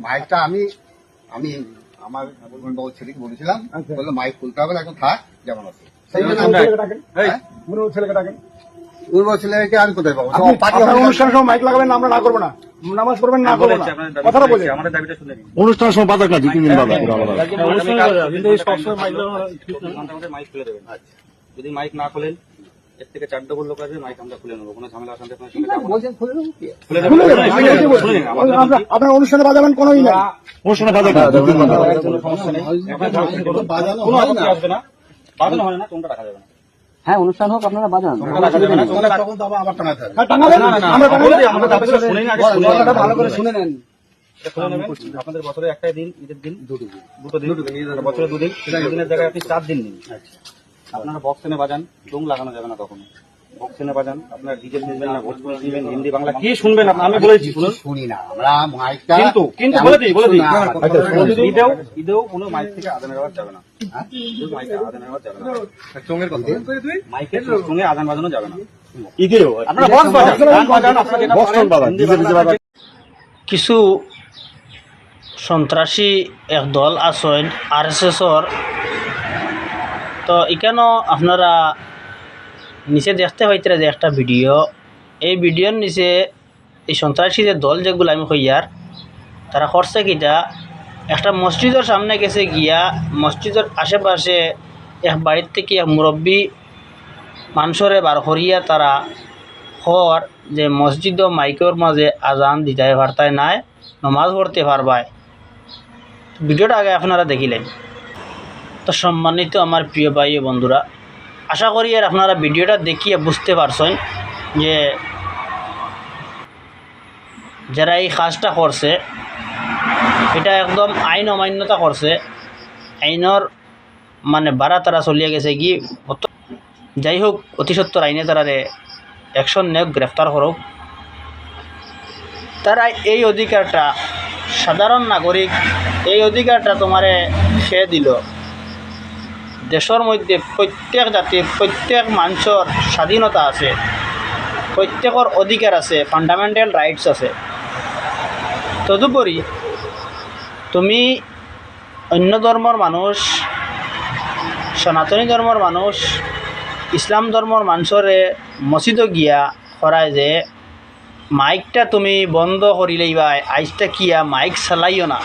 মাইকটা আমি আমি আমার বাবুর ছেলেকে বলেছিলাম, বললো মাইক খুলতে হবে না, এখন থাক যেমন আছে। ছেলেকে আমি কোথায় পাবো? অনুষ্ঠানের সময় মাইক লাগাবেন না, আমরা না করবো না, নামাজ পড়বেন না, করবো না, কথাটা বলি। অনুষ্ঠানের সময় বাধা কাজ তিন দিন বাধা মাইক খুলে দেবেন। যদি মাইক না খোলেন, এর থেকে 4 ডবল লোক আসবে, মাইক আমরা খুলে নেবো, কোনো ঝামেলা অশান্তি আপনার সঙ্গে আপনার অনুষ্ঠানে বাজাবেন কোনো ই না, অনুষ্ঠানে বাধা কাজ আসবে না, বাজানো হয় না, তোমরা রাখা যাবে না। হ্যাঁ, অনুষ্ঠান হোক, আপনারা বাজান, ভালো করে শুনে নেন। আপনাদের বছরে একটাই দিন, ঈদের দিন, দুটো দিন, বছরে 2 দিন, 2 দিনের জায়গায় আপনি 4 দিন নিন। আপনারা বক্স এনে বাজান, ডোং লাগানো যাবে না কখনো। বক্স এনে বাজান, আপনার ডিজেল শুনবেন না, ভোজপুরি শুনবেন, হিন্দি বাংলা কি শুনবেন আপনার, আমি বলেছি শুনুন, শুনি না আমরা মাইকটা, কিন্তু বলে দিই ঈদেও কোনো মাইক থেকে আদান নেওয়া যাবে না, মাইকে আদান নেওয়া যাবে না, মাইকের সঙ্গে আদান বাজানো যাবে না। ঈদেও আপনারা বক্স বাজান, গান বাজান, আপনারা যেটা পারেন। কিছু সন্ত্রাসী একদল আছেন RSSর, তো এখানেও আপনারা নিচে দেখতে পাইতে যে একটা ভিডিও, এই ভিডিওর নিচে এই সন্ত্রাসী যে দল যেগুলো আমি কইয়ার, তারা করছে কিটা, একটা মসজিদের সামনে গেছে গিয়া, মসজিদের আশেপাশে এক বাড়ির থেকে এক মুরব্বী মানুষরে বার করিয়া তারা হর যে মসজিদ ও মাইকের মাঝে আজান দিতে পারতায় নাই, নমাজ পড়তে পারবায়। ভিডিওটা আগে আপনারা দেখিলেন। তো সম্মানিত আমার প্রিয় ভাই ও বন্ধুরা, আশা করি আর আপনারা ভিডিওটা দেখিয়ে বুঝতে পারছেন যে যারা এই কাজটা করছে এটা একদম আইন অমান্যতা করছে, আইনের মানে বাড়া তারা চলিয়ে গেছে কি। যাই হোক, অতি সত্তর আইনে তারারে অ্যাকশন নেওক, গ্রেফতার করুক। তারা এই অধিকারটা, সাধারণ নাগরিক এই অধিকারটা তোমারে খেয়ে দিল। দেশের মধ্যে প্রত্যেক জাতির, প্রত্যেক মানুষের স্বাধীনতা আছে, প্রত্যেকের অধিকার আছে, ফান্ডামেন্টাল রাইটস আছে। তদুপরি তুমি অন্য ধর্মের মানুষ, সনাতনী ধর্মের মানুষ, ইসলাম ধর্মের মানুষরে মসজিদে গিয়া করায় যে মাইকটা তুমি বন্ধ করিলেই বা আইসটা কিয়া মাইক চালাইও না।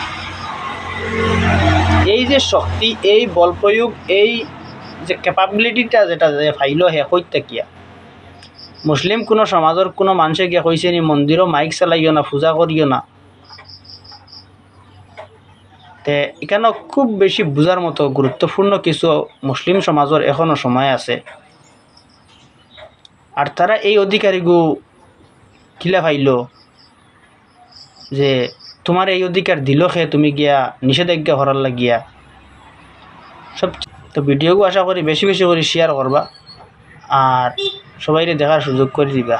এই যে শক্তি, এই বল প্রয়োগ, এই যে ক্যাপাবিলিটিটা যেটা যে ফাইল হে হইতে কিয়া মুসলিম কোনো সমাজের কোনো মানুষে গিয়া কইছে নি মন্দিরও মাইক চালাইও না, পূজা করিও না। তে এখানে খুব বেশি বোঝার মতো গুরুত্বপূর্ণ কিছু মুসলিম সমাজের এখনও সময় আছে। আর তারা এই অধিকারীগু কিলা পাইল যে তোমার এই অধিকার দিল খে তুমি গিয়া নিষেধাজ্ঞা করার লাগিয়া সব। তো ভিডিওগু আশা করি বেশি বেশি করে শেয়ার করবা আর সবাইরে দেখার সুযোগ করে দিবা।